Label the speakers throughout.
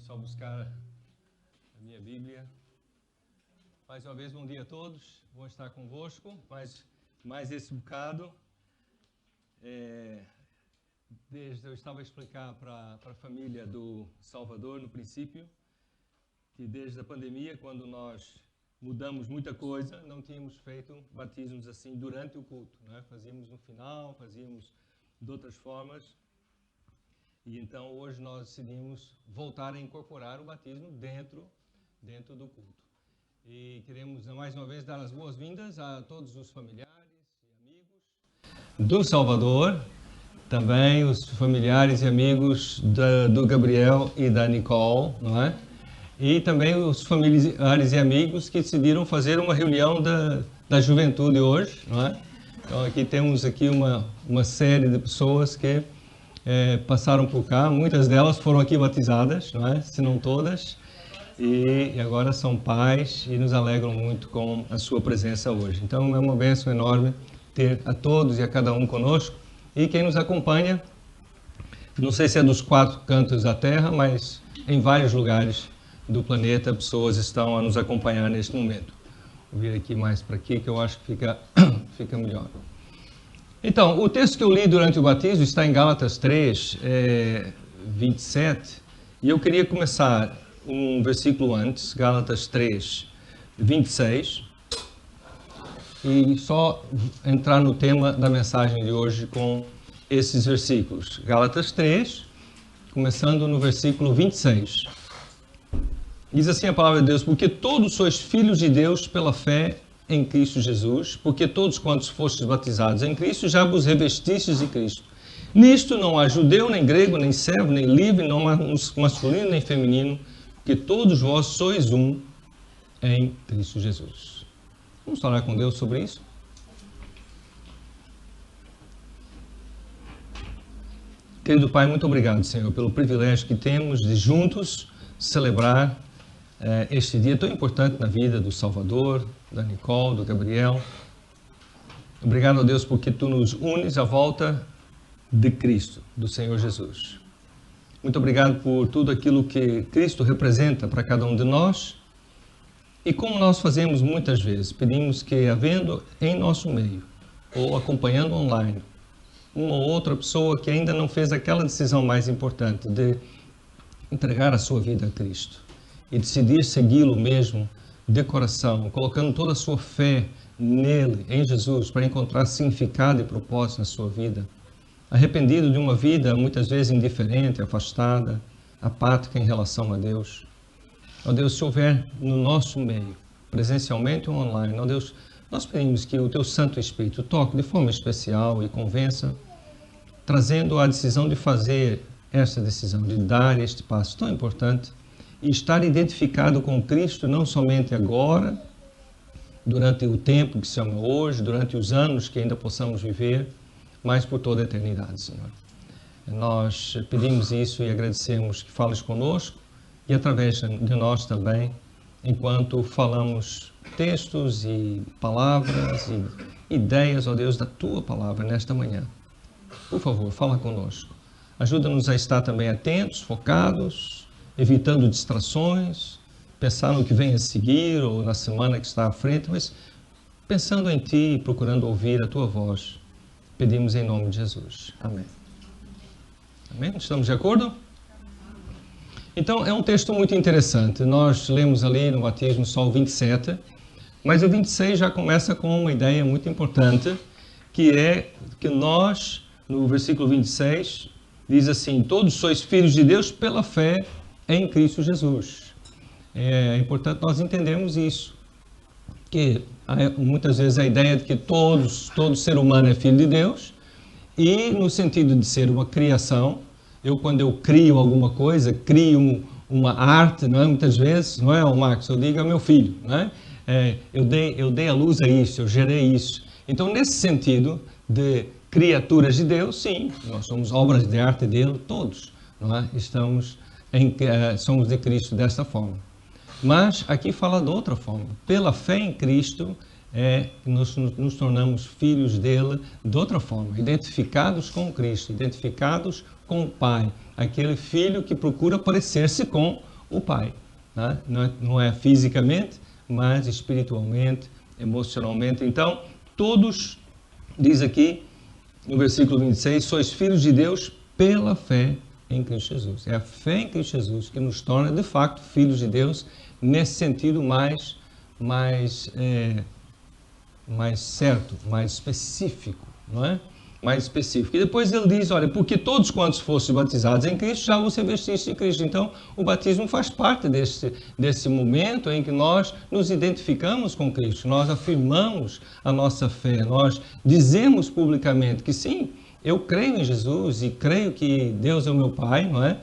Speaker 1: só buscar a minha Bíblia. Mais uma vez, bom dia a todos. Bom estar convosco. Mais esse bocado. Eu estava a explicar para a família do Salvador, no princípio, que desde a pandemia, quando nós mudamos muita coisa, não tínhamos feito batismos assim durante o culto, né? Fazíamos no final, fazíamos de outras formas. E então hoje nós decidimos voltar a incorporar o batismo dentro do culto. E queremos mais uma vez dar as boas-vindas a todos os familiares e amigos do Salvador, também os familiares e amigos do Gabriel e da Nicole, não é? E também os familiares e amigos que decidiram fazer uma reunião da juventude hoje, não é? Então aqui temos uma série de pessoas que passaram por cá, muitas delas foram aqui batizadas, não é? Se não todas, e agora são pais e nos alegram muito com a sua presença hoje. Então é uma bênção enorme ter a todos e a cada um conosco, e quem nos acompanha, não sei se é dos 4 cantos da terra, mas em vários lugares do planeta pessoas estão a nos acompanhar neste momento. Vou vir aqui mais para aqui, que eu acho que fica melhor. Então, o texto que eu li durante o batismo está em Gálatas 3, 27, e eu queria começar um versículo antes, Gálatas 3, 26, e só entrar no tema da mensagem de hoje com esses versículos. Gálatas 3, começando no versículo 26. Diz assim a palavra de Deus: porque todos sois filhos de Deus pela fé em Cristo Jesus, porque todos quantos fostes batizados em Cristo, já vos revestistes de Cristo. Nisto não há judeu, nem grego, nem servo, nem livre, não há masculino, nem feminino, porque todos vós sois um em Cristo Jesus. Vamos falar com Deus sobre isso? Querido Pai, muito obrigado, Senhor, pelo privilégio que temos de juntos celebrar este dia tão importante na vida do Salvador, da Nicole, do Gabriel. Obrigado a Deus porque Tu nos unes à volta de Cristo, do Senhor Jesus. Muito obrigado por tudo aquilo que Cristo representa para cada um de nós. E como nós fazemos muitas vezes, pedimos que, havendo em nosso meio, ou acompanhando online, uma ou outra pessoa que ainda não fez aquela decisão mais importante de entregar a sua vida a Cristo e decidir segui-lo mesmo de coração, colocando toda a sua fé nele, em Jesus, para encontrar significado e propósito na sua vida, arrependido de uma vida muitas vezes indiferente, afastada, apática em relação a Deus. Ó Deus, se houver no nosso meio, presencialmente ou online, ó Deus, nós pedimos que o Teu Santo Espírito toque de forma especial e convença, trazendo a decisão de fazer essa decisão, de dar este passo tão importante, e estar identificado com Cristo não somente agora, durante o tempo que se chama hoje, durante os anos que ainda possamos viver, mas por toda a eternidade, Senhor. Nós pedimos isso e agradecemos que fales conosco e através de nós também, enquanto falamos textos e palavras e ideias, ó Deus, da Tua Palavra nesta manhã. Por favor, fala conosco. Ajuda-nos a estar também atentos, focados, evitando distrações, pensar no que vem a seguir ou na semana que está à frente, mas pensando em Ti e procurando ouvir a Tua voz. Pedimos em nome de Jesus. Amém. Amém? Estamos de acordo? Então, é um texto muito interessante. Nós lemos ali no batismo só o 27, mas o 26 já começa com uma ideia muito importante, que é que nós, no versículo 26, diz assim: todos sois filhos de Deus pela fé em Cristo Jesus. É importante nós entendermos isso, que muitas vezes a ideia de que todo ser humano é filho de Deus, e no sentido de ser uma criação, quando eu crio alguma coisa, crio uma arte, não é? Muitas vezes, não é, Marcos? Eu digo ao meu filho, não é? Eu dei a luz a isso, eu gerei isso. Então, nesse sentido de criaturas de Deus, sim, nós somos obras de arte dele, todos, não é? Somos de Cristo desta forma. Mas aqui fala de outra forma. Pela fé em Cristo, nos tornamos filhos dele de outra forma, identificados com Cristo, identificados com o Pai, aquele filho que procura parecer-se com o Pai. Né? Não é fisicamente, mas espiritualmente, emocionalmente. Então, todos, diz aqui no versículo 26, sois filhos de Deus pela fé em Cristo Jesus. É a fé em Cristo Jesus que nos torna, de facto, filhos de Deus, nesse sentido mais certo, mais específico, não é? Mais específico. E depois ele diz, olha, porque todos quantos fossem batizados em Cristo, já vos revestiste de Cristo. Então, o batismo faz parte desse momento em que nós nos identificamos com Cristo, nós afirmamos a nossa fé, nós dizemos publicamente que sim, eu creio em Jesus e creio que Deus é o meu Pai, não é?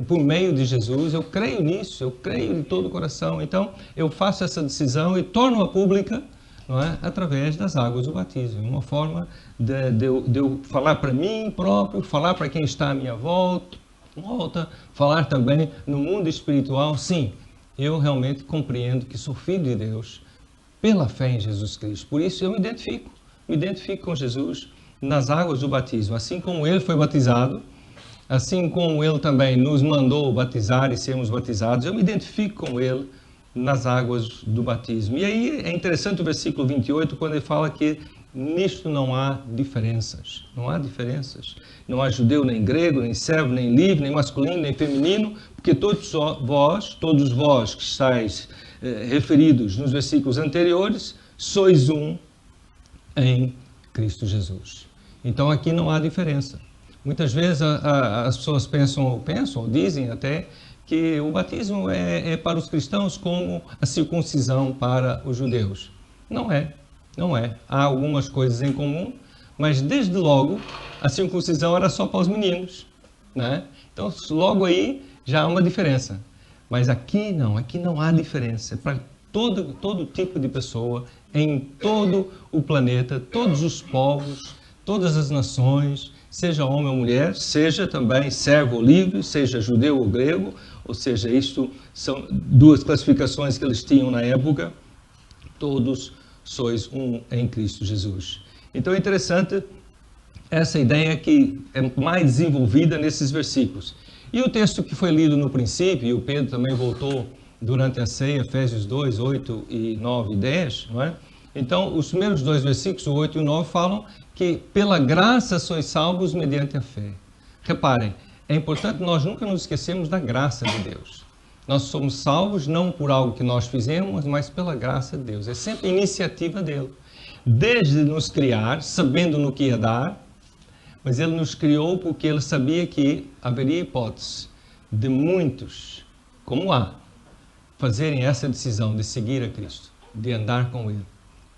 Speaker 1: Por meio de Jesus, eu creio nisso, eu creio de todo o coração. Então, eu faço essa decisão e torno-a pública, não é? Através das águas do batismo. Uma forma de eu falar para mim próprio, falar para quem está à minha volta, falar também no mundo espiritual. Sim, eu realmente compreendo que sou filho de Deus pela fé em Jesus Cristo. Por isso eu me identifico com Jesus nas águas do batismo. Assim como ele foi batizado, assim como ele também nos mandou batizar e sermos batizados, eu me identifico com ele nas águas do batismo. E aí é interessante o versículo 28, quando ele fala que nisto não há diferenças. Não há diferenças. Não há judeu, nem grego, nem servo, nem livre, nem masculino, nem feminino, porque todos vós que estáis referidos nos versículos anteriores, sois um em Cristo Jesus. Então aqui não há diferença. Muitas vezes as pessoas pensam ou dizem até que o batismo é para os cristãos como a circuncisão para os judeus. Não é. Há algumas coisas em comum, mas desde logo a circuncisão era só para os meninos, né? Então logo aí já há uma diferença. Mas aqui não há diferença. É para todo tipo de pessoa, em todo o planeta, todos os povos, todas as nações, seja homem ou mulher, seja também servo ou livre, seja judeu ou grego, ou seja, isto são duas classificações que eles tinham na época, todos sois um em Cristo Jesus. Então é interessante essa ideia que é mais desenvolvida nesses versículos. E o texto que foi lido no princípio, e o Pedro também voltou durante a ceia, Efésios 2, 8 e 9 e 10, não é? Então, os primeiros dois versículos, o 8 e o 9, falam que pela graça sois salvos mediante a fé. Reparem, é importante nós nunca nos esquecermos da graça de Deus. Nós somos salvos não por algo que nós fizemos, mas pela graça de Deus. É sempre iniciativa dele. Desde nos criar, sabendo no que ia dar, mas ele nos criou porque ele sabia que haveria hipótese de muitos, como há, fazerem essa decisão de seguir a Cristo, de andar com ele.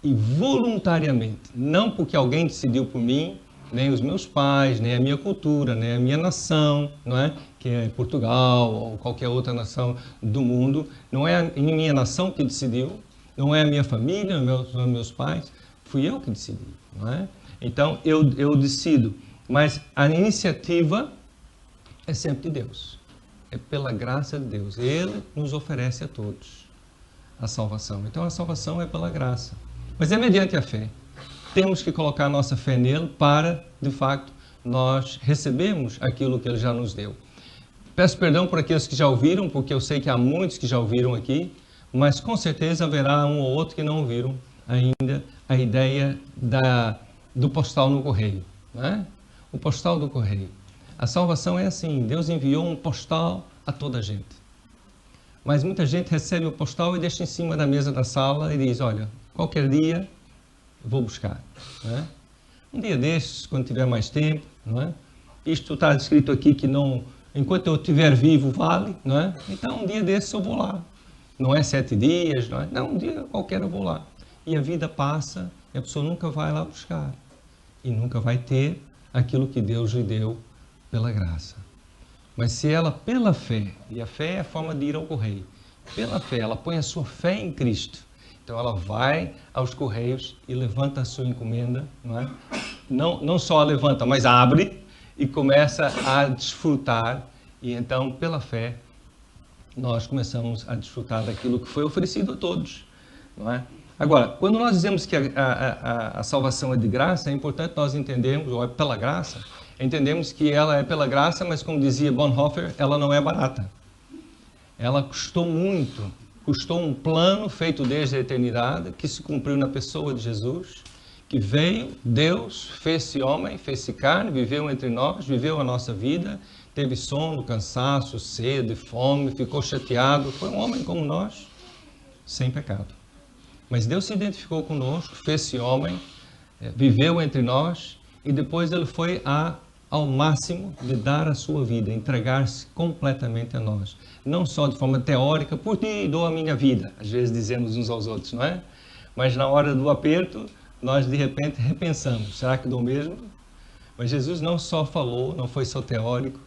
Speaker 1: E voluntariamente, não porque alguém decidiu por mim, nem os meus pais, nem a minha cultura, nem a minha nação, não é? Que é Portugal ou qualquer outra nação do mundo. Não é a minha nação que decidiu, não é a minha família, meus pais, fui eu que decidi, não é? Então, eu decido, mas a iniciativa é sempre de Deus. É pela graça de Deus. Ele nos oferece a todos a salvação. Então, a salvação é pela graça. Mas é mediante a fé. Temos que colocar a nossa fé nele para, de facto, nós recebermos aquilo que ele já nos deu. Peço perdão por aqueles que já ouviram, porque eu sei que há muitos que já ouviram aqui, mas com certeza haverá um ou outro que não ouviram ainda a ideia do postal no correio, né? O postal do correio. A salvação é assim, Deus enviou um postal a toda a gente. Mas muita gente recebe o postal e deixa em cima da mesa da sala e diz, olha, qualquer dia vou buscar, não é? Um dia destes, quando tiver mais tempo, não é? Isto está escrito aqui que não, enquanto eu estiver vivo vale, não é? Então um dia destes eu vou lá. Não é 7 dias, não é? Não, um dia qualquer eu vou lá. E a vida passa e a pessoa nunca vai lá buscar. E nunca vai ter aquilo que Deus lhe deu pela graça. Mas se ela, pela fé, e a fé é a forma de ir ao correio, pela fé, ela põe a sua fé em Cristo. Então ela vai aos correios e levanta a sua encomenda, não é? Não só a levanta, mas abre e começa a desfrutar. E então, pela fé, nós começamos a desfrutar daquilo que foi oferecido a todos, não é? Agora, quando nós dizemos que a salvação é de graça, é importante nós entendermos, ou é pela graça, entendemos que ela é pela graça, mas como dizia Bonhoeffer, ela não é barata. ela custou muito, custou um plano feito desde a eternidade, que se cumpriu na pessoa de Jesus, que veio, Deus, fez-se homem, fez-se carne, viveu entre nós, viveu a nossa vida, teve sono, cansaço, sede, fome, ficou chateado, foi um homem como nós, sem pecado. Mas Deus se identificou conosco, fez-se homem, viveu entre nós e depois ele foi ao máximo de dar a sua vida, entregar-se completamente a nós. Não só de forma teórica, por ti dou a minha vida, às vezes dizemos uns aos outros, não é? Mas na hora do aperto, nós de repente repensamos, será que dou mesmo? Mas Jesus não só falou, não foi só teórico,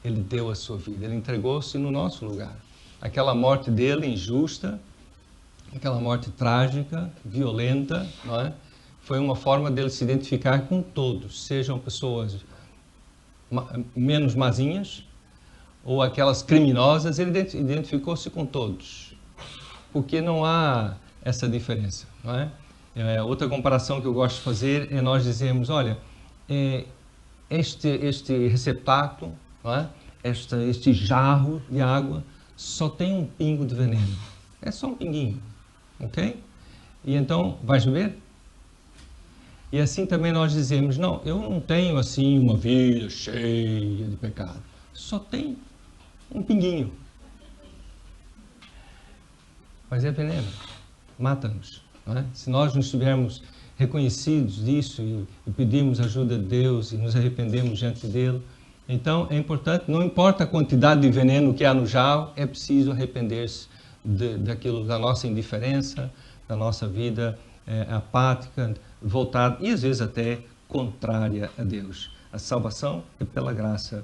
Speaker 1: ele deu a sua vida, ele entregou-se no nosso lugar. Aquela morte dele injusta, aquela morte trágica, violenta, não é? Foi uma forma dele se identificar com todos, sejam pessoas menos mazinhas ou aquelas criminosas, ele identificou-se com todos, porque não há essa diferença, não é? Outra comparação que eu gosto de fazer é nós dizermos, olha, este receptáculo, não é? Este jarro de água só tem um pingo de veneno, é só um pinguinho, ok? E então, vais beber? E assim também nós dizemos, não, eu não tenho assim uma vida cheia de pecado, só tem um pinguinho. Mas é veneno, mata-nos. Não é? Se nós não estivermos reconhecidos disso e pedirmos ajuda de Deus e nos arrependemos diante dele, então é importante, não importa a quantidade de veneno que há no jarro, é preciso arrepender-se daquilo, da nossa indiferença, da nossa vida apática, voltada e às vezes até contrária a Deus. A salvação é pela graça,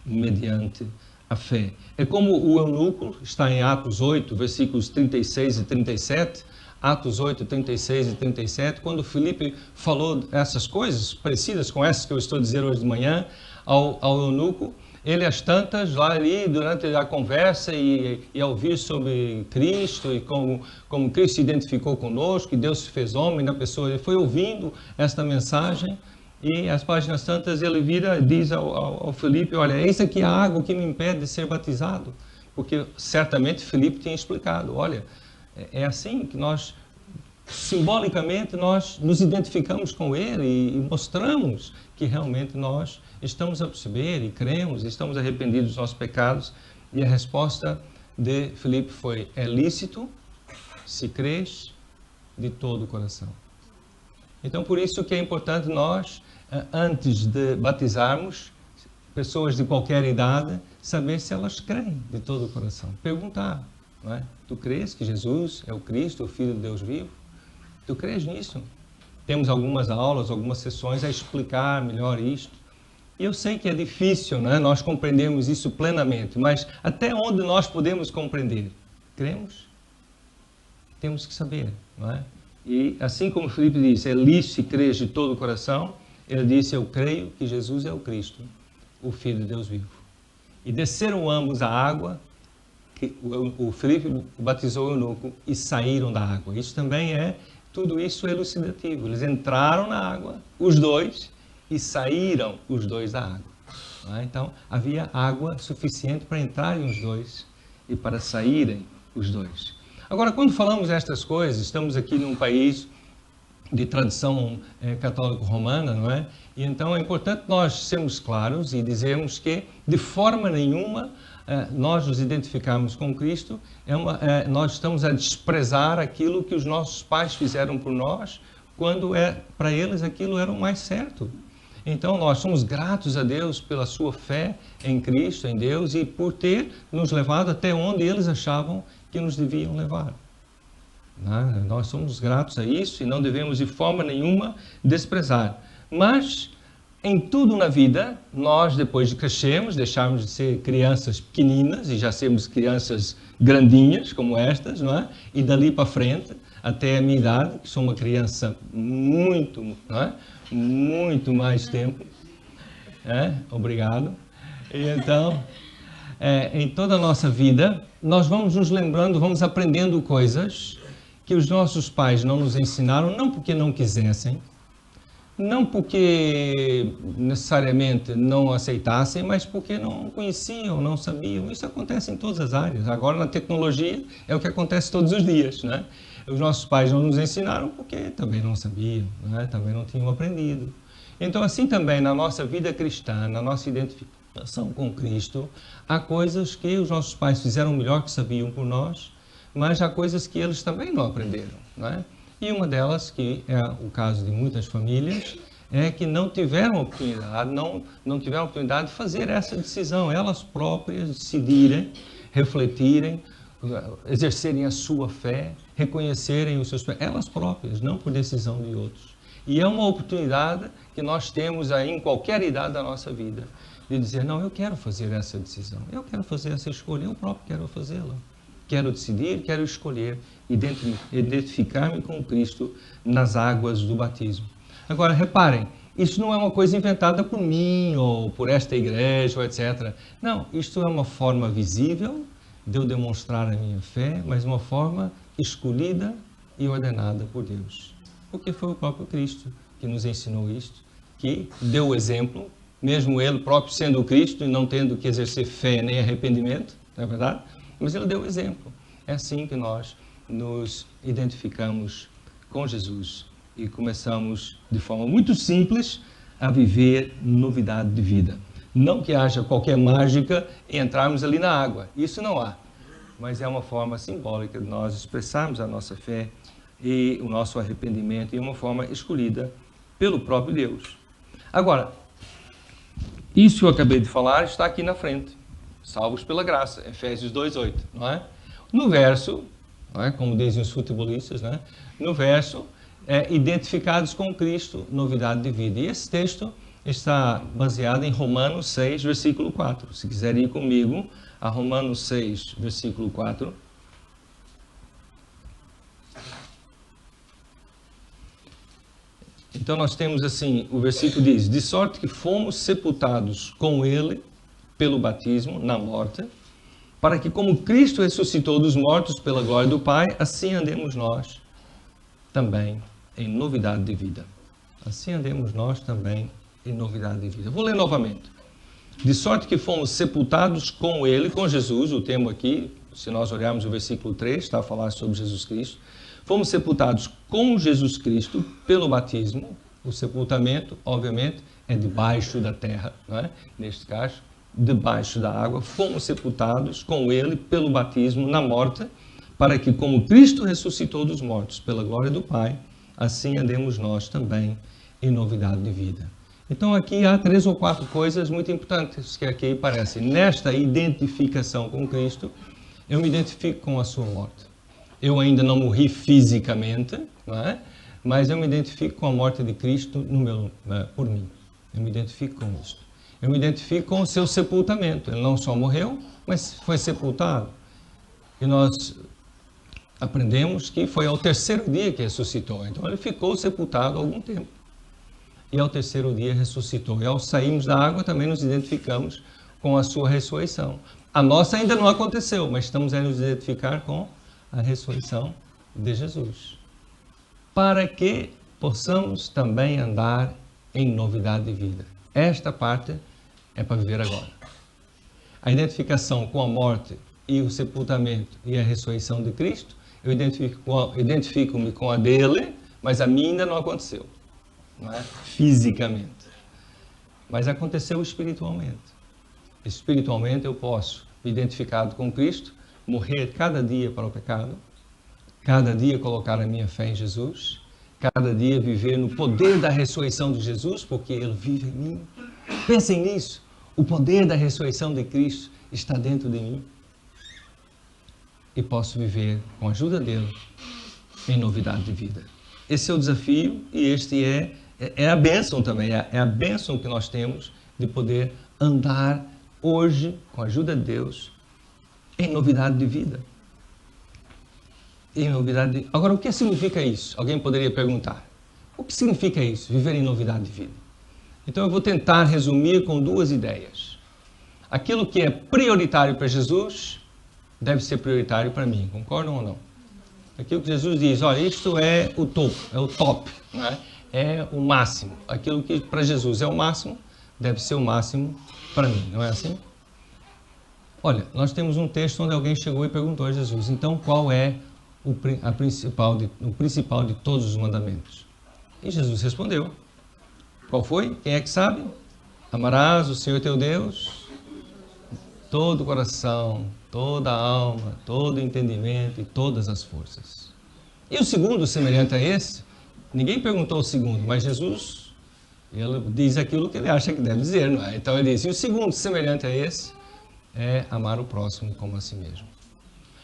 Speaker 1: mediante a fé. É como o eunuco, está em Atos 8, versículos 36 e 37, Atos 8, 36 e 37, quando Filipe falou essas coisas parecidas com essas que eu estou a dizer hoje de manhã ao eunuco, ele às tantas, lá ali, durante a conversa e ao ouvir sobre Cristo e como Cristo se identificou conosco, que Deus se fez homem na pessoa, ele foi ouvindo esta mensagem e às páginas tantas ele vira e diz ao Filipe, olha, eis aqui a água que me impede de ser batizado, porque certamente Filipe tinha explicado, olha, é assim que nós, simbolicamente, nós nos identificamos com ele e mostramos que realmente nós estamos a perceber e cremos, estamos arrependidos dos nossos pecados. E a resposta de Filipe foi, é lícito se crês de todo o coração. Então, por isso que é importante nós, antes de batizarmos pessoas de qualquer idade, saber se elas creem de todo o coração. Perguntar, não é? Tu crês que Jesus é o Cristo, o Filho de Deus vivo? Tu crês nisso? Temos algumas aulas, algumas sessões a explicar melhor isto. E eu sei que é difícil, né? Nós compreendemos isso plenamente, mas até onde nós podemos compreender? Cremos? Temos que saber, não é? E assim como Filipe disse, é lícito se crês de todo o coração, ele disse, eu creio que Jesus é o Cristo, o Filho de Deus vivo. E desceram ambos à água, que o Filipe batizou o eunuco e saíram da água. Isso também tudo isso é elucidativo. Eles entraram na água, os dois, e saíram os dois da água. Não é? Então, havia água suficiente para entrarem os dois e para saírem os dois. Agora, quando falamos estas coisas, estamos aqui num país de tradição católico-romana, não é? E então é importante nós sermos claros e dizermos que, de forma nenhuma, nós nos identificamos com Cristo, nós estamos a desprezar aquilo que os nossos pais fizeram por nós, quando para eles aquilo era o mais certo. Então nós somos gratos a Deus pela sua fé em Cristo, em Deus, e por ter nos levado até onde eles achavam que nos deviam levar. Nós somos gratos a isso e não devemos de forma nenhuma desprezar. Mas em tudo na vida, nós depois de crescermos, deixarmos de ser crianças pequeninas e já sermos crianças grandinhas como estas, não é? E dali para frente, até a minha idade, que sou uma criança muito, não é? Muito mais tempo. Obrigado. E então, em toda a nossa vida, nós vamos nos lembrando, vamos aprendendo coisas que os nossos pais não nos ensinaram, não porque não quisessem, Não porque necessariamente não aceitassem, mas porque não conheciam, não sabiam. Isso acontece em todas as áreas. Agora, na tecnologia, é o que acontece todos os dias, né? Os nossos pais não nos ensinaram porque também não sabiam, né? Também não tinham aprendido. Então, assim também, na nossa vida cristã, na nossa identificação com Cristo, há coisas que os nossos pais fizeram melhor que sabiam por nós, mas há coisas que eles também não aprenderam, né? E uma delas, que é o caso de muitas famílias, é que não tiveram oportunidade, não tiveram oportunidade de fazer essa decisão, elas próprias decidirem, refletirem, exercerem a sua fé, reconhecerem os seus pés, elas próprias, não por decisão de outros. E é uma oportunidade que nós temos aí em qualquer idade da nossa vida, de dizer, não, eu quero fazer essa decisão, eu quero fazer essa escolha, eu próprio quero fazê-la. Quero decidir, quero escolher, identificar-me com Cristo nas águas do batismo. Agora, reparem, isso não é uma coisa inventada por mim ou por esta igreja, ou etc. Não, isto é uma forma visível de eu demonstrar a minha fé, mas uma forma escolhida e ordenada por Deus. Porque foi o próprio Cristo que nos ensinou isto, que deu o exemplo, mesmo ele próprio sendo o Cristo e não tendo que exercer fé nem arrependimento, não é verdade? Mas ele deu o exemplo. É assim que nós nos identificamos com Jesus e começamos, de forma muito simples, a viver novidade de vida. Não que haja qualquer mágica em entrarmos ali na água, isso não há. Mas é uma forma simbólica de nós expressarmos a nossa fé e o nosso arrependimento e uma forma escolhida pelo próprio Deus. Agora, isso que eu acabei de falar está aqui na frente. Salvos pela graça, Efésios 2:8, não é? No verso, não é? Como dizem os futebolistas, né? No verso, identificados com Cristo, novidade de vida. E esse texto está baseado em Romanos 6, versículo 4. Se quiser ir comigo a Romanos 6, versículo 4. Então nós temos assim, o versículo diz, de sorte que fomos sepultados com ele pelo batismo na morte, para que como Cristo ressuscitou dos mortos pela glória do Pai, assim andemos nós também em novidade de vida. Assim andemos nós também em novidade de vida. Vou ler novamente. De sorte que fomos sepultados com ele, com Jesus, o termo aqui, se nós olharmos o versículo 3, está a falar sobre Jesus Cristo. Fomos sepultados com Jesus Cristo pelo batismo. O sepultamento, obviamente, é debaixo da terra, não é? Neste caso, debaixo da água. Fomos sepultados com ele pelo batismo na morte, para que, como Cristo ressuscitou dos mortos pela glória do Pai, assim andemos nós também em novidade de vida. Então aqui há 3 ou 4 coisas muito importantes que aqui aparecem. Nesta identificação com Cristo, eu me identifico com a sua morte. Eu ainda não morri fisicamente, não é? Mas eu me identifico com a morte de Cristo por mim. Eu me identifico com isso. Eu me identifico com o seu sepultamento. Ele não só morreu, mas foi sepultado. E nós aprendemos que foi ao 3º dia que ressuscitou. Então ele ficou sepultado há algum tempo. E ao 3º dia ressuscitou. E ao sairmos da água também nos identificamos com a sua ressurreição. A nossa ainda não aconteceu, mas estamos a nos identificar com a ressurreição de Jesus. Para que possamos também andar em novidade de vida. Esta parte é para viver agora. A identificação com a morte e o sepultamento e a ressurreição de Cristo, eu identifico-me com a dele, mas a minha ainda não aconteceu, não é? Fisicamente. Mas aconteceu espiritualmente. Espiritualmente eu posso, identificado com Cristo, morrer cada dia para o pecado, cada dia colocar a minha fé em Jesus, cada dia viver no poder da ressurreição de Jesus, porque Ele vive em mim. Pensem nisso. O poder da ressurreição de Cristo está dentro de mim. E posso viver, com a ajuda dele, em novidade de vida. Esse é o desafio e este é a bênção também. É a bênção que nós temos de poder andar hoje, com a ajuda de Deus, em novidade de vida. Em novidade de... Agora, o que significa isso? Alguém poderia perguntar. O que significa isso, viver em novidade de vida? Então eu vou tentar resumir com 2 ideias. Aquilo que é prioritário para Jesus deve ser prioritário para mim, concordam ou não? Aquilo que Jesus diz, olha, isto é o topo, é o top, não é? é o máximo. Aquilo que para Jesus é o máximo, deve ser o máximo para mim, não é assim? Olha, nós temos um texto onde alguém chegou e perguntou a Jesus, então qual é o principal de todos os mandamentos? E Jesus respondeu. Qual foi? Quem é que sabe? Amarás o Senhor teu Deus, todo o coração, toda a alma, todo o entendimento e todas as forças. E o segundo, semelhante a esse, ninguém perguntou o segundo, mas Jesus, ele diz aquilo que ele acha que deve dizer, não é? Então ele diz, e o segundo, semelhante a esse, é amar o próximo como a si mesmo.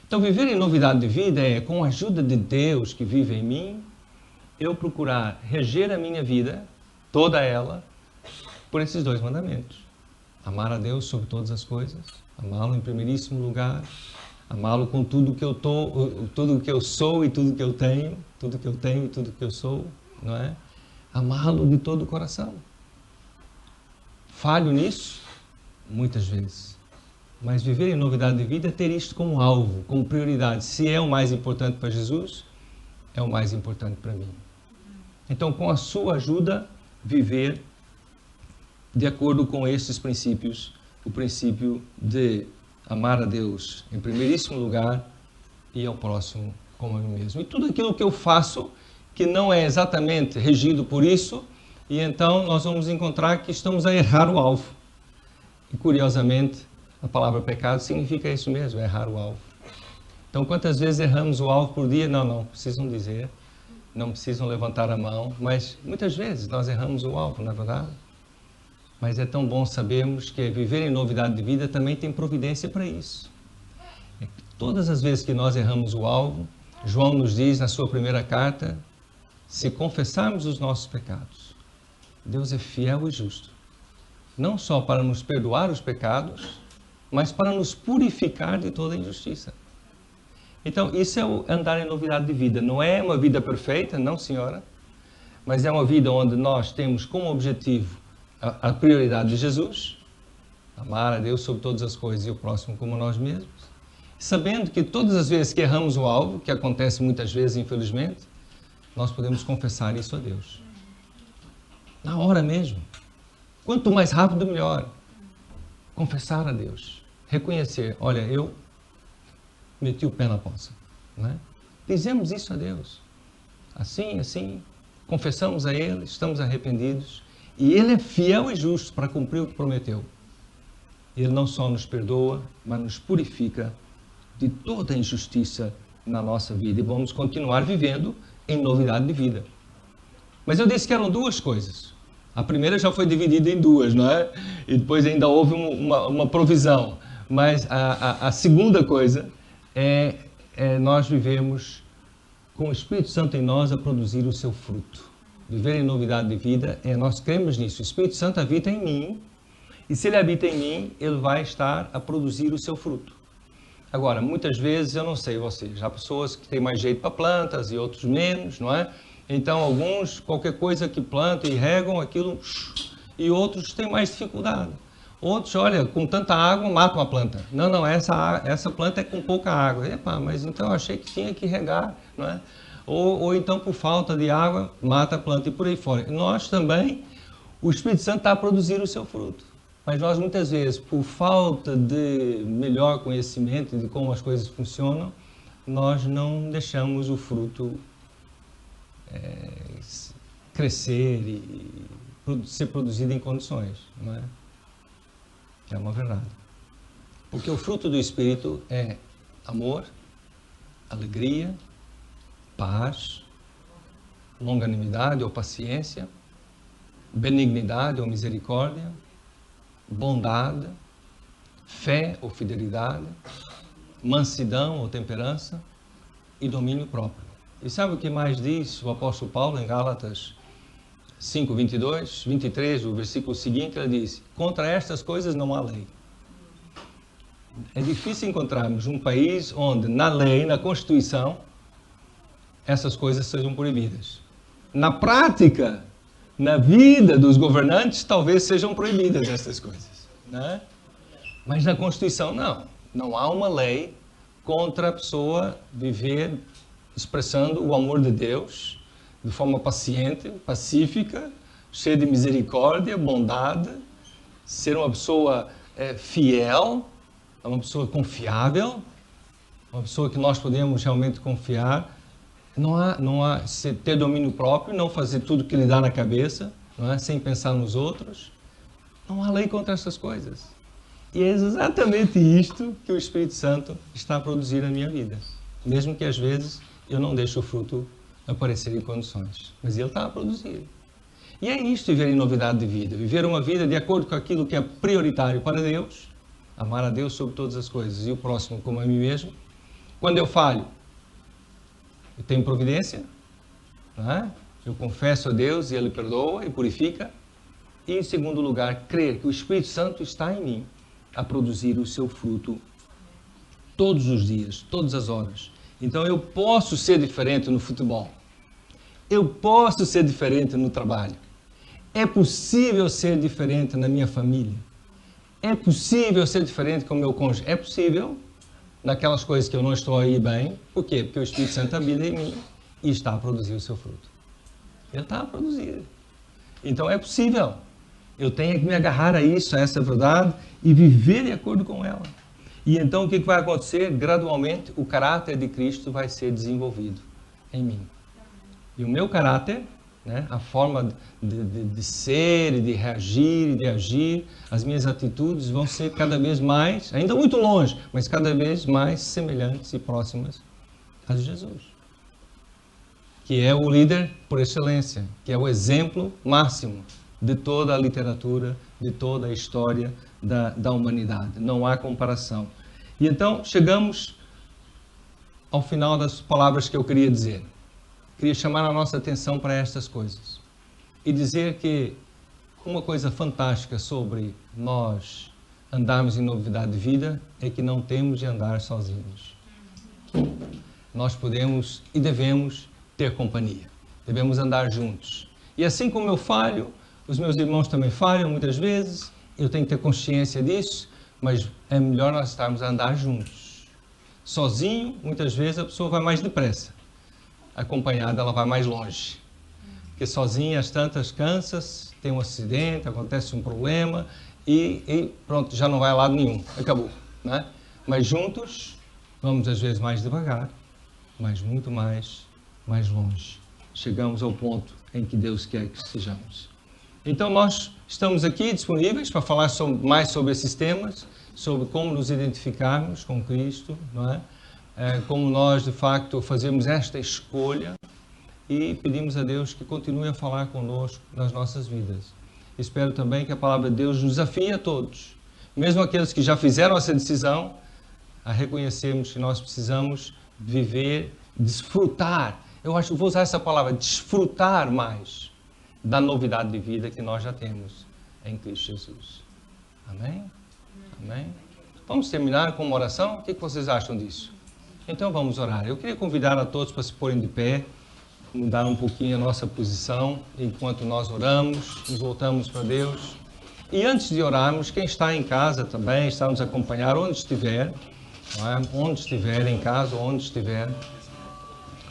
Speaker 1: Então viver em novidade de vida é, com a ajuda de Deus que vive em mim, eu procurar reger a minha vida, toda ela, por esses dois mandamentos. Amar a Deus sobre todas as coisas, amá-lo em primeiríssimo lugar, amá-lo com tudo que eu tudo que eu sou e tudo que eu tenho, tudo que eu tenho e tudo que eu sou, não é? Amá-lo de todo o coração. Falho nisso? Muitas vezes. Mas viver em novidade de vida é ter isto como alvo, como prioridade. Se é o mais importante para Jesus, é o mais importante para mim. Então, com a sua ajuda, viver de acordo com estes princípios, o princípio de amar a Deus em primeiríssimo lugar e ao próximo como a mim mesmo. E tudo aquilo que eu faço que não é exatamente regido por isso, e então nós vamos encontrar que estamos a errar o alvo. E curiosamente, a palavra pecado significa isso mesmo, errar o alvo. Então, quantas vezes erramos o alvo por dia? Não precisam dizer, não precisam levantar a mão, mas muitas vezes nós erramos o alvo, não é verdade? Mas é tão bom sabermos que viver em novidade de vida também tem providência para isso. Todas as vezes que nós erramos o alvo, João nos diz na sua primeira carta, se confessarmos os nossos pecados, Deus é fiel e justo, não só para nos perdoar os pecados, mas para nos purificar de toda injustiça. Então, isso é o andar em novidade de vida. Não é uma vida perfeita, não senhora, mas é uma vida onde nós temos como objetivo a prioridade de Jesus, amar a Deus sobre todas as coisas e o próximo como nós mesmos, sabendo que todas as vezes que erramos o alvo, que acontece muitas vezes, infelizmente, nós podemos confessar isso a Deus. Na hora mesmo. Quanto mais rápido, melhor. Confessar a Deus. Reconhecer, olha, eu meti o pé na poça. Né? Dizemos isso a Deus. Assim, confessamos a Ele, estamos arrependidos. E Ele é fiel e justo para cumprir o que prometeu. Ele não só nos perdoa, mas nos purifica de toda injustiça na nossa vida. E vamos continuar vivendo em novidade de vida. Mas eu disse que eram duas coisas. A primeira já foi dividida em duas, não é? E depois ainda houve uma provisão. Mas a segunda coisa é nós vivemos com o Espírito Santo em nós a produzir o seu fruto. Viver em novidade de vida, nós cremos nisso. O Espírito Santo habita em mim, e se ele habita em mim, ele vai estar a produzir o seu fruto. Agora, muitas vezes, eu não sei vocês, há pessoas que têm mais jeito para plantas e outros menos, não é? Então, alguns, qualquer coisa que plantam e regam, aquilo, e outros têm mais dificuldade. Outros, olha, com tanta água, matam a planta. Não, essa planta é com pouca água. Epa, mas então eu achei que tinha que regar, não é? Ou então, por falta de água, mata a planta e por aí fora. Nós também, o Espírito Santo está a produzir o seu fruto. Mas nós, muitas vezes, por falta de melhor conhecimento de como as coisas funcionam, nós não deixamos o fruto crescer e ser produzido em condições, não é? É uma verdade. Porque o fruto do Espírito é amor, alegria, paz, longanimidade ou paciência, benignidade ou misericórdia, bondade, fé ou fidelidade, mansidão ou temperança e domínio próprio. E sabe o que mais diz o apóstolo Paulo em Gálatas 5, 22, 23, o versículo seguinte, ele diz, contra estas coisas não há lei. É difícil encontrarmos um país onde na lei, na Constituição, essas coisas sejam proibidas. Na prática, na vida dos governantes, talvez sejam proibidas essas coisas, né? Mas na Constituição, não. Não há uma lei contra a pessoa viver expressando o amor de Deus de forma paciente, pacífica, cheia de misericórdia, bondade, ser uma pessoa fiel, uma pessoa confiável, uma pessoa que nós podemos realmente confiar. Não há ter domínio próprio, não fazer tudo que lhe dá na cabeça, não é? Sem pensar nos outros. Não há lei contra essas coisas. E é exatamente isto que o Espírito Santo está a produzir na minha vida. Mesmo que às vezes eu não deixe o fruto aparecer em condições. Mas ele está a produzir. E é isto, viver em novidade de vida. Viver uma vida de acordo com aquilo que é prioritário para Deus. Amar a Deus sobre todas as coisas e o próximo como a mim mesmo. Quando eu falho, eu tenho providência. Não é? Eu confesso a Deus e Ele perdoa e purifica. E em segundo lugar, crer que o Espírito Santo está em mim a produzir o seu fruto todos os dias, todas as horas. Então eu posso ser diferente no futebol. Eu posso ser diferente no trabalho. É possível ser diferente na minha família. É possível ser diferente com o meu cônjuge. É possível naquelas coisas que eu não estou aí bem. Por quê? Porque o Espírito Santo habita em mim e está a produzir o seu fruto. Ele está a produzir. Então é possível. Eu tenho que me agarrar a isso, a essa verdade e viver de acordo com ela. E então o que vai acontecer? Gradualmente o caráter de Cristo vai ser desenvolvido em mim. E o meu caráter, né, a forma de ser, de reagir e de agir, as minhas atitudes vão ser cada vez mais, ainda muito longe, mas cada vez mais semelhantes e próximas às de Jesus. Que é o líder por excelência, que é o exemplo máximo de toda a literatura, de toda a história da humanidade. Não há comparação. E então chegamos ao final das palavras que eu queria dizer. Queria chamar a nossa atenção para estas coisas. E dizer que uma coisa fantástica sobre nós andarmos em novidade de vida é que não temos de andar sozinhos. Nós podemos e devemos ter companhia. Devemos andar juntos. E assim como eu falho, os meus irmãos também falham muitas vezes, eu tenho que ter consciência disso, mas é melhor nós estarmos a andar juntos. Sozinho, muitas vezes a pessoa vai mais depressa. Acompanhada, ela vai mais longe. Porque sozinha, as tantas cansas, tem um acidente, acontece um problema e pronto, já não vai a lado nenhum. Acabou. Né? Mas juntos, vamos às vezes mais devagar, mas muito mais longe. Chegamos ao ponto em que Deus quer que sejamos. Então nós estamos aqui disponíveis para falar mais sobre esses temas, sobre como nos identificarmos com Cristo, não é? Como nós de facto fazemos esta escolha e pedimos a Deus que continue a falar conosco nas nossas vidas. Espero também que a palavra de Deus nos desafie a todos, mesmo aqueles que já fizeram essa decisão, a reconhecermos que nós precisamos viver, desfrutar. Vou usar essa palavra, desfrutar mais da novidade de vida que nós já temos em Cristo Jesus. Amém? Amém? Vamos terminar com uma oração? O que vocês acham disso? Então vamos orar. Eu queria convidar a todos para se porem de pé, mudar um pouquinho a nossa posição enquanto nós oramos, nos voltamos para Deus. E antes de orarmos, quem está em casa também, está a nos acompanhar onde estiver, não é? Onde estiver, em casa, onde estiver,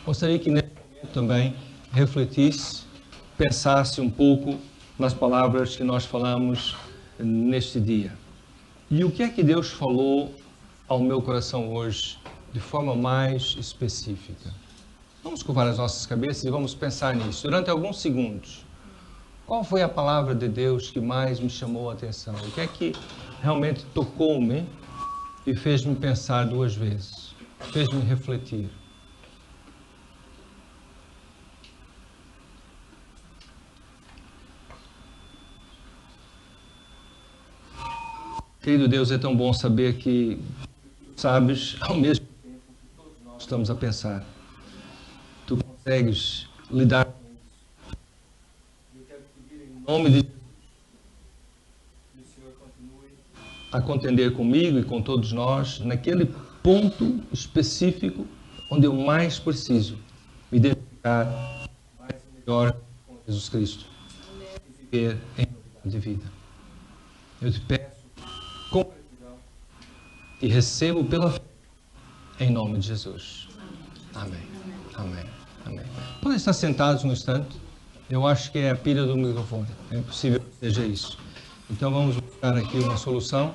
Speaker 1: gostaria que nesse momento também refletisse, pensasse um pouco nas palavras que nós falamos neste dia. E o que é que Deus falou ao meu coração hoje de forma mais específica? Vamos curvar as nossas cabeças e vamos pensar nisso durante alguns segundos. Qual foi a palavra de Deus que mais me chamou a atenção? O que é que realmente tocou-me e fez-me pensar duas vezes? Fez-me refletir? Querido Deus, é tão bom saber que sabes ao mesmo tempo que todos nós estamos a pensar. Tu consegues lidar com isso. Eu quero pedir em nome de Jesus que o Senhor continue a contender comigo e com todos nós naquele ponto específico onde eu mais preciso me identificar mais e melhor com Jesus Cristo e viver em novidade de vida. Eu te peço com gratidão e recebo pela fé em nome de Jesus. Amém. Amém. Amém. Podem estar sentados um instante. Eu acho que é a pilha do microfone. É possível que seja isso. Então vamos buscar aqui uma solução.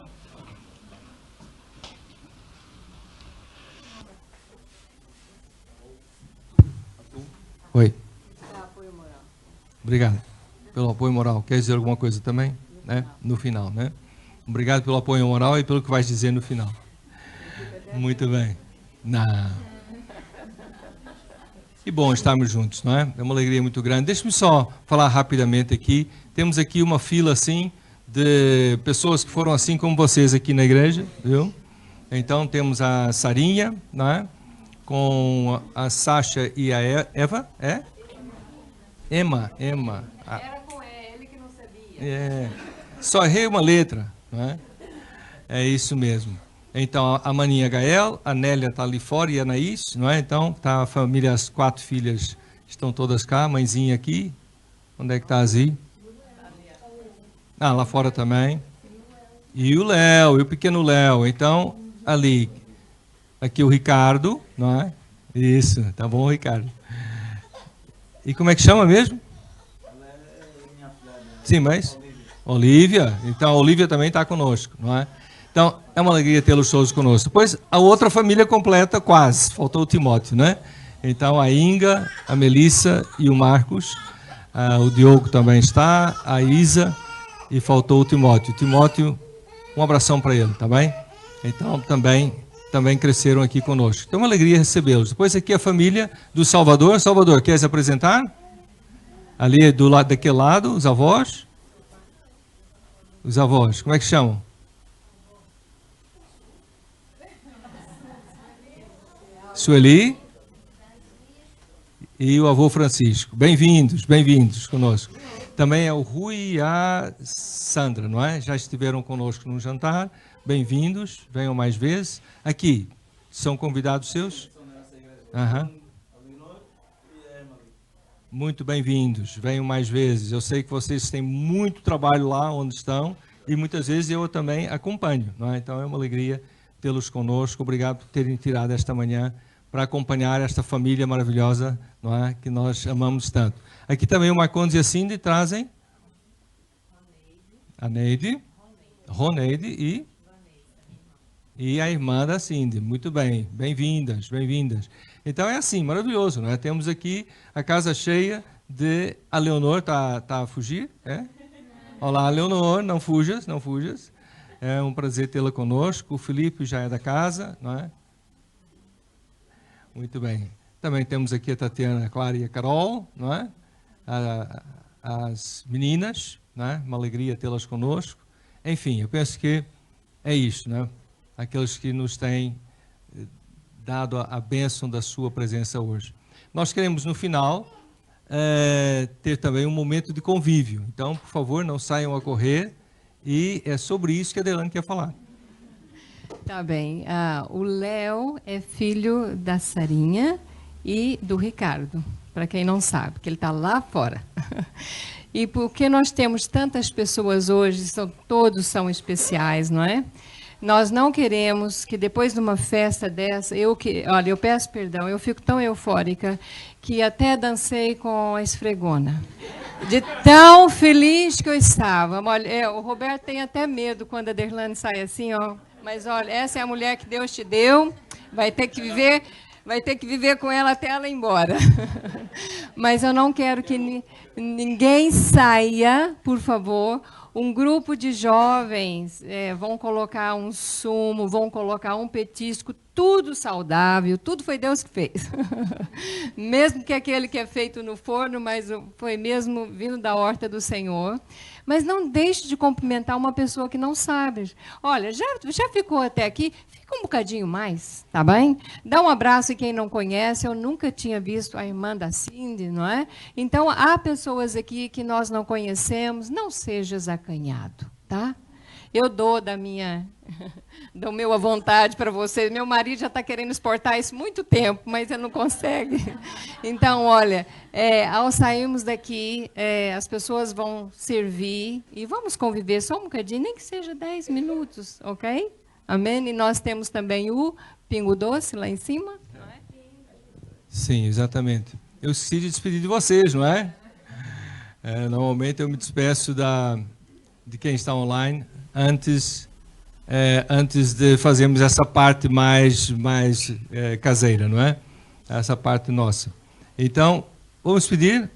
Speaker 1: Oi. Obrigado pelo apoio moral. Quer dizer alguma coisa também? Né? No final, né? Obrigado pelo apoio moral e pelo que vais dizer no final. Muito bem. Não. Que bom estarmos juntos, não é? É uma alegria muito grande. Deixe-me só falar rapidamente aqui. Temos aqui uma fila assim de pessoas que foram assim como vocês aqui na igreja, viu? Então temos a Sarinha, não é? Com a Sasha e a Eva, é? Emma.
Speaker 2: Era com ele que não sabia.
Speaker 1: É. Só errei uma letra, não é? É isso mesmo. Então, a maninha Gael, a Nélia está ali fora e a Anaís, não é? Então, tá a família, as 4 filhas estão todas cá, a mãezinha aqui. Onde é que está a Zi? Ah, lá fora também. E o Léo, e o pequeno Léo. Então, ali, aqui o Ricardo, não é? Isso, tá bom, Ricardo. E como é que chama mesmo? Sim, mas? Olívia. Então, a Olívia também está conosco, não é? Então, é uma alegria tê-los todos conosco. Depois, a outra família completa, quase. Faltou o Timóteo, né? Então, a Inga, a Melissa e o Marcos. O Diogo também está, a Isa, e faltou o Timóteo. Timóteo, um abração para ele, tá bem? Então, também cresceram aqui conosco. Então, é uma alegria recebê-los. Depois, aqui a família do Salvador. Salvador, quer se apresentar? Ali, do lado, daquele lado, os avós. Os avós, como é que chamam? Sueli e o avô Francisco. Bem-vindos conosco. Também é o Rui e a Sandra, não é? Já estiveram conosco num jantar. Bem-vindos, venham mais vezes. Aqui, são convidados seus? Aham. Muito bem-vindos, venham mais vezes. Eu sei que vocês têm muito trabalho lá onde estão e muitas vezes eu também acompanho, não é? Então é uma alegria tê-los conosco. Obrigado por terem tirado esta manhã para acompanhar esta família maravilhosa, não é? Que nós amamos tanto. Aqui também o Marcondes e a Cindy trazem a Neide, Roneide e a irmã da Cindy. Muito bem, bem-vindas. Então é assim, maravilhoso, não é? Temos aqui a casa cheia de... A Leonor está a fugir, é? Olá, Leonor, não fujas. É um prazer tê-la conosco. O Felipe já é da casa, não é? Muito bem. Também temos aqui a Tatiana, a Clara e a Carol, não é? As meninas, não é? Uma alegria tê-las conosco. Enfim, eu penso que é isso, não é? Aqueles que nos têm dado a bênção da sua presença hoje. Nós queremos, no final, ter também um momento de convívio. Então, por favor, não saiam a correr. E é sobre isso que a Adelane quer falar.
Speaker 2: Tá bem. O Léo é filho da Sarinha e do Ricardo, para quem não sabe, que ele está lá fora. E porque nós temos tantas pessoas hoje, todos são especiais, não é? Nós não queremos que depois de uma festa dessa, olha, eu peço perdão, eu fico tão eufórica que até dancei com a esfregona. De tão feliz que eu estava. Olha, o Roberto tem até medo quando a Derlane sai assim, ó. Mas olha, essa é a mulher que Deus te deu, vai ter que viver com ela até ela ir embora. Mas eu não quero que ninguém saia, por favor. Um grupo de jovens vão colocar um sumo, vão colocar um petisco, tudo saudável, tudo foi Deus que fez. Mesmo que aquele que é feito no forno, mas foi mesmo vindo da horta do Senhor. Mas não deixe de cumprimentar uma pessoa que não sabe. Olha, já ficou até aqui? Fica um bocadinho mais, tá bem? Dá um abraço a quem não conhece. Eu nunca tinha visto a irmã da Cindy, não é? Então, há pessoas aqui que nós não conhecemos. Não sejas acanhado, tá? Eu dou da meu à vontade para vocês. Meu marido já está querendo exportar isso há muito tempo, mas ele não consegue. Então, olha, ao sairmos daqui, as pessoas vão servir e vamos conviver só um bocadinho, nem que seja 10 minutos, ok? Amém? E nós temos também o Pingo Doce lá em cima. Não é?
Speaker 1: Sim, exatamente.
Speaker 3: eu esqueci de despedir de vocês, não é? Normalmente eu me despeço de quem está online antes de fazermos essa parte mais caseira, não é? Essa parte nossa. Então, vamos pedir.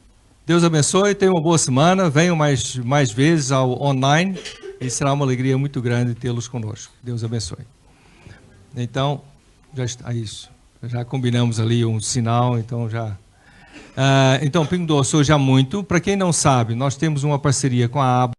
Speaker 3: Deus abençoe, tenham uma boa semana, venham mais vezes ao online e será uma alegria muito grande tê-los conosco. Deus abençoe. Então, já está isso. Já combinamos ali um sinal, então já... Então, Pingo Doce, hoje há muito. Para quem não sabe, nós temos uma parceria com a ABA.